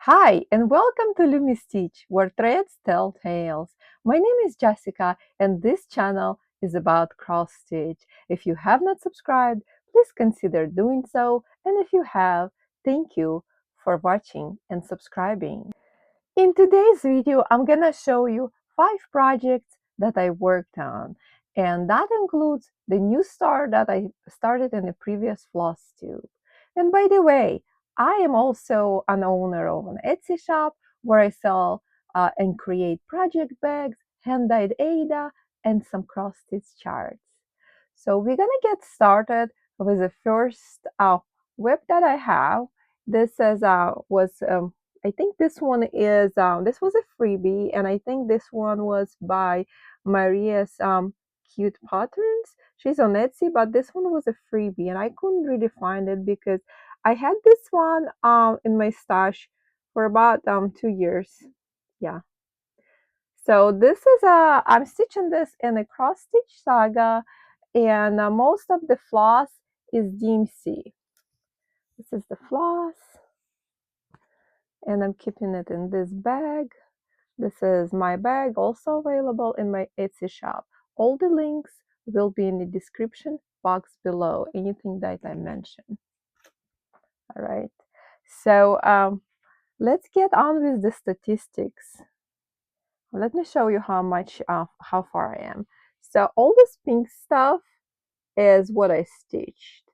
Hi, and welcome to Lumi Stitch, where threads tell tales. My name is Jessica, and this channel is about cross stitch. If you have not subscribed, please consider doing so, and if you have, thank you for watching and subscribing. In today's video, I'm gonna show you 5 projects that I worked on, and that includes the new start that I started in the previous Flosstube. And by the way, I am also an owner of an Etsy shop where I sell and create project bags, hand-dyed Ada, and some cross-stitch charts. So we're gonna get started with the first whip that I have. This is I think this one is this was a freebie, and I think this one was by Maria's Cute Patterns. She's on Etsy, but this one was a freebie, and I couldn't really find it because I had this one in my stash for about 2 years. Yeah. So this is I'm stitching this in a cross stitch saga, and most of the floss is DMC. This is the floss, and I'm keeping it in this bag. This is my bag, also available in my Etsy shop. All the links will be in the description box below, anything that I mentioned. All right, so let's get on with the statistics. Let me show you how far I am. So all this pink stuff is what I stitched.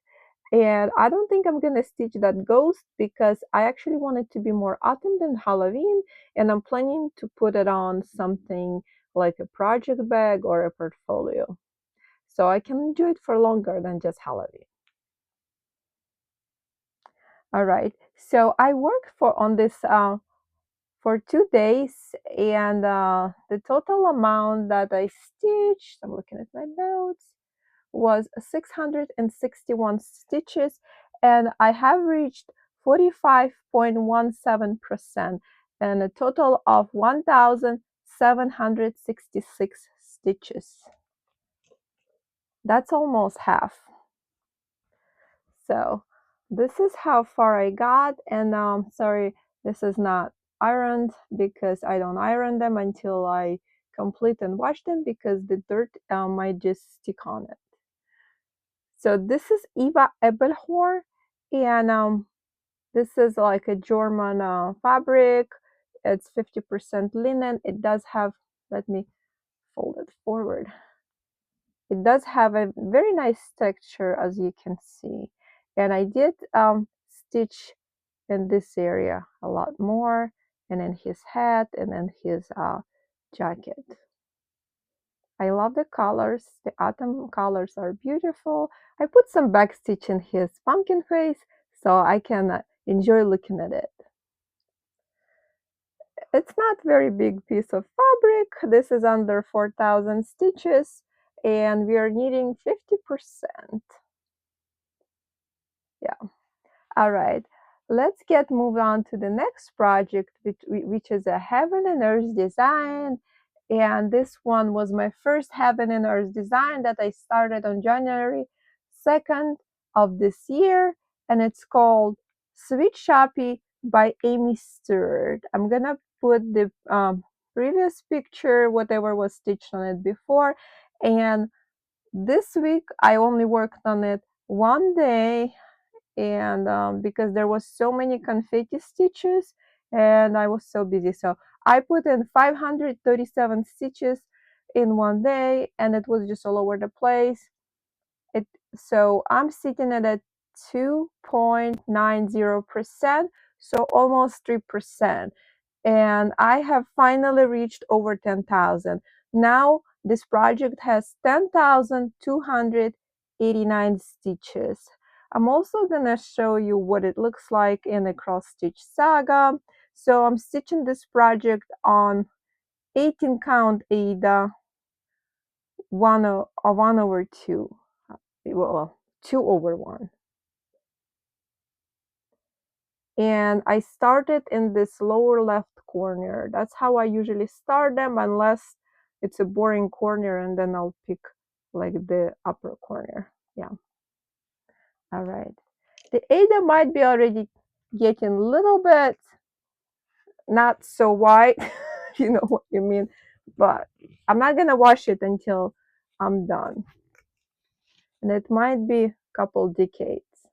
And I don't think I'm gonna stitch that ghost because I actually want it to be more autumn than Halloween, and I'm planning to put it on something like a project bag or a portfolio. So I can do it for longer than just Halloween. All right, so I worked on this for 2 days, and the total amount that I stitched, I'm looking at my notes, was 661 stitches, and I have reached 45.17% and a total of 1,766 stitches. That's almost half. So this is how far I got, and sorry, this is not ironed because I don't iron them until I complete and wash them because the dirt might just stick on it. So this is Eva Ebelhor, and this is like a German fabric. It's 50% linen. It does have, let me fold it forward. It does have a very nice texture, as you can see. And I did stitch in this area a lot more, and in his hat, and in his jacket. I love the colors. The autumn colors are beautiful. I put some backstitch in his pumpkin face so I can enjoy looking at it. It's not very big piece of fabric. This is under 4,000 stitches, and we are needing 50%. Yeah. All right. Let's get moved on to the next project, which is a Heaven and Earth design. And this one was my first Heaven and Earth design that I started on January 2nd of this year. And it's called Sweet Shoppy by Amy Stewart. I'm going to put the previous picture, whatever was stitched on it before. And this week, I only worked on it one day, and because there was so many confetti stitches and I was so busy, so I put in 537 stitches in one day, and it was just all over the place. So I'm sitting at 2.90%, so almost 3%, and I have finally reached over 10,000. Now this project has 10,289 stitches. I'm also gonna show you what it looks like in a cross stitch saga. So I'm stitching this project on 18 count Ada 1/2, well, 2/1. And I started in this lower left corner. That's how I usually start them, unless it's a boring corner, and then I'll pick like the upper corner. Yeah. All right. The Ada might be already getting a little bit not so white. You know what you mean, but I'm not gonna wash it until I'm done, and it might be a couple decades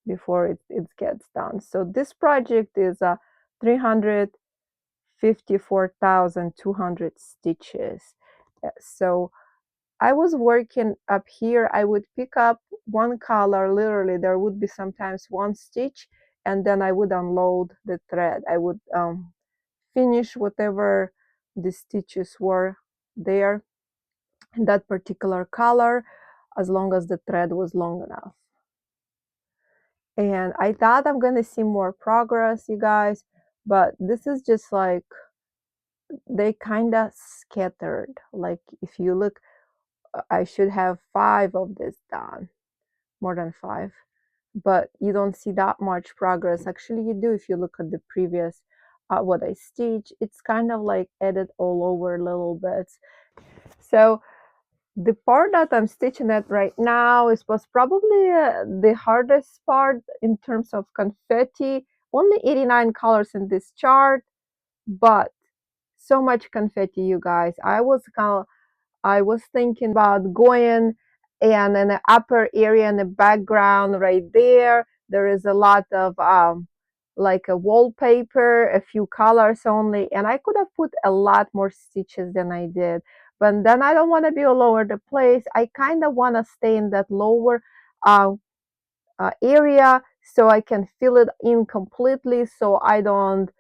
before it gets done. So this project is 354,200 stitches. So I was working up here. I would pick up one color, literally there would be sometimes one stitch, and then I would unload the thread. I would finish whatever the stitches were there in that particular color, as long as the thread was long enough. And I thought I'm gonna see more progress, you guys, but this is just like, they kind of scattered. Like if you look, I should have 5 of this done, more than 5, but you don't see that much progress. Actually you do if you look at the previous what I stitch. It's kind of like added all over little bits. So the part that I'm stitching at right now was probably the hardest part in terms of confetti. Only 89 colors in this chart, but so much confetti, you guys. I was thinking about going, and in the upper area in the background right there, there is a lot of like a wallpaper, a few colors only, and I could have put a lot more stitches than I did. But then I don't want to be all over the place. I kind of want to stay in that lower uh, area so I can fill it in completely, so I don't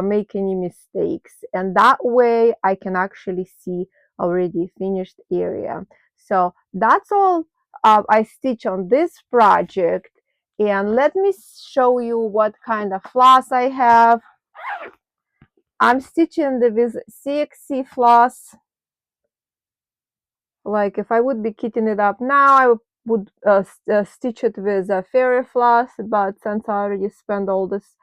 make any mistakes, and that way I can actually see already finished area. So that's all I stitch on this project, and let me show you what kind of floss I have. I'm stitching with CXC floss. Like if I would be kitting it up now, I would stitch it with a fairy floss, but since I already spent all this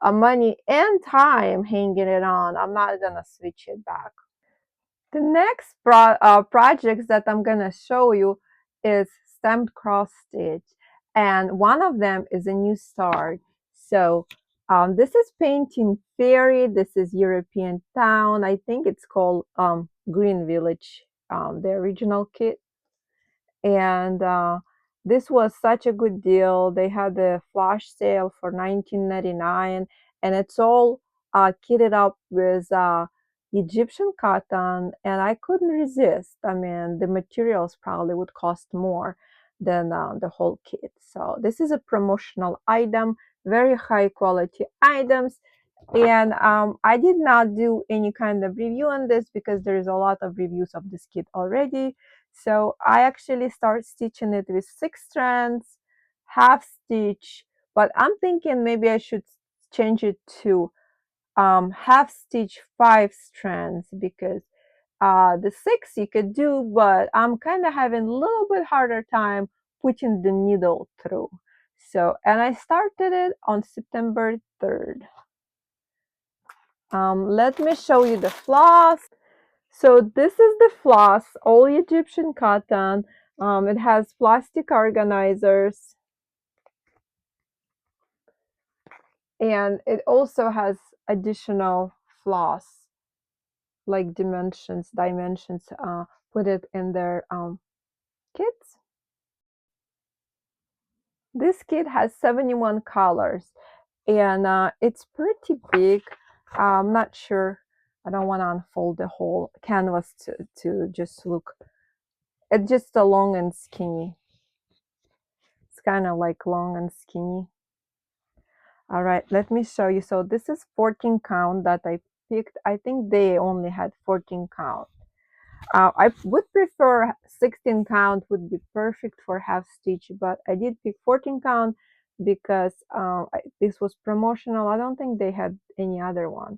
money and time hanging it on, I'm not gonna switch it back. The next projects that I'm gonna show you is stamped cross stitch, and one of them is a new start. So this is painting fairy. This is European town. I think it's called Green Village, the original kit. And this was such a good deal. They had the flash sale for $19.99, and it's all kitted up with Egyptian cotton, and I couldn't resist. I mean, the materials probably would cost more than the whole kit. So this is a promotional item, very high quality items. And I did not do any kind of review on this because there is a lot of reviews of this kit already. So I actually start stitching it with 6 strands, half stitch, but I'm thinking maybe I should change it to half stitch 5 strands, because the 6 you could do, but I'm kind of having a little bit harder time putting the needle through. So, and I started it on September 3rd. Let me show you the floss. So this is the floss, all Egyptian cotton. It has plastic organizers, and it also has additional floss, like dimensions, put it in their kits. This kit has 71 colors, and it's pretty big. I'm not sure. I don't want to unfold the whole canvas to just look. It's just a long and skinny. It's kind of like long and skinny. All right, let me show you. So this is 14 count that I picked. I think they only had 14 count. I would prefer 16 count, would be perfect for half stitch, but I did pick 14 count because this was promotional. I don't think they had any other one.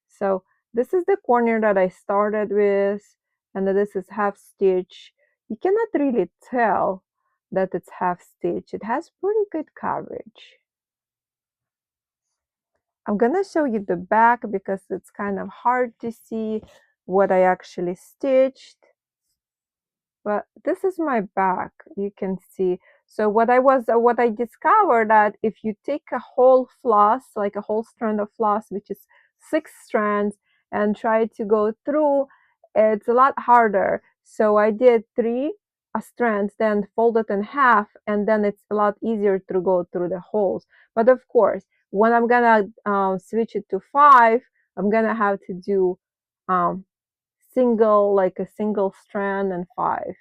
So this is the corner that I started with, and this is half stitch. You cannot really tell that it's half stitch. It has pretty good coverage. I'm gonna show you the back because it's kind of hard to see what I actually stitched. But this is my back, you can see. So what I discovered that if you take a whole floss, like a whole strand of floss, which is 6 strands and try to go through, it's a lot harder. So I did 3 strands, then fold it in half, and then it's a lot easier to go through the holes. But of course, when I'm gonna switch it to 5, I'm gonna have to do like a single strand and 5.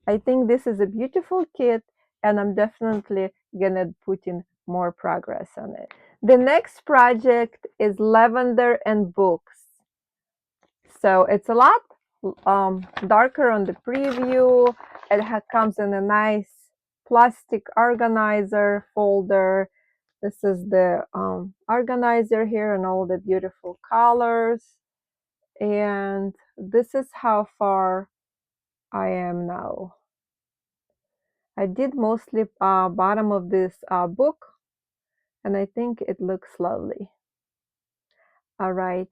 I think this is a beautiful kit, and I'm definitely gonna put in more progress on it. The next project is lavender and books. So it's a lot darker on the preview. It comes in a nice plastic organizer folder. This is the organizer here and all the beautiful colors. And this is how far I am now. I did mostly bottom of this book, and I think it looks lovely. All right,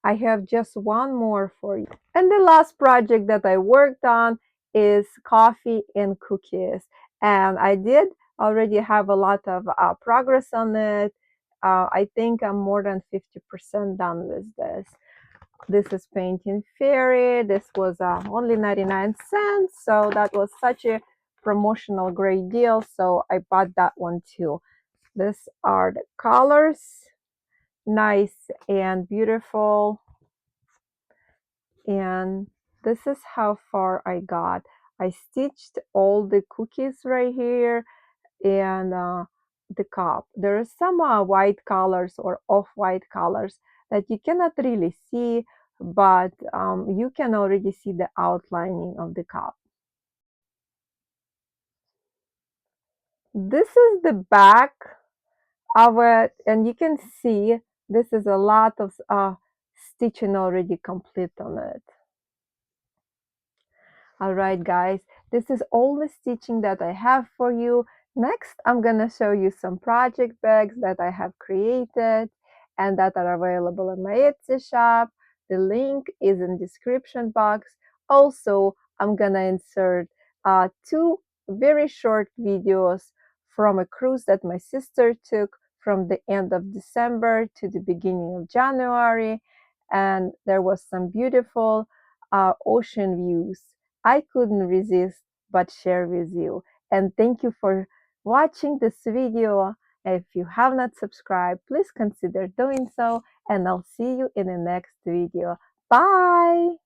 I have just one more for you. And the last project that I worked on is coffee and cookies. And I did already have a lot of progress on it. I think I'm more than 50% done with this. This is Painting Fairy. This was only 99 cents. So that was such a promotional great deal. So I bought that one too. These are the colors. Nice and beautiful. And this is how far I got. I stitched all the cookies right here and the cup. There are some white colors or off-white colors that you cannot really see, but you can already see the outlining of the cup. This is the back of it, and you can see this is a lot of stitching already complete on it. All right, guys, this is all the stitching that I have for you. Next, I'm gonna show you some project bags that I have created and that are available in my Etsy shop. The link is in the description box. Also, I'm gonna insert 2 very short videos from a cruise that my sister took from the end of December to the beginning of January. And there was some beautiful ocean views I couldn't resist but share with you. And thank you for watching this video. If you have not subscribed, please consider doing so, and I'll see you in the next video. Bye!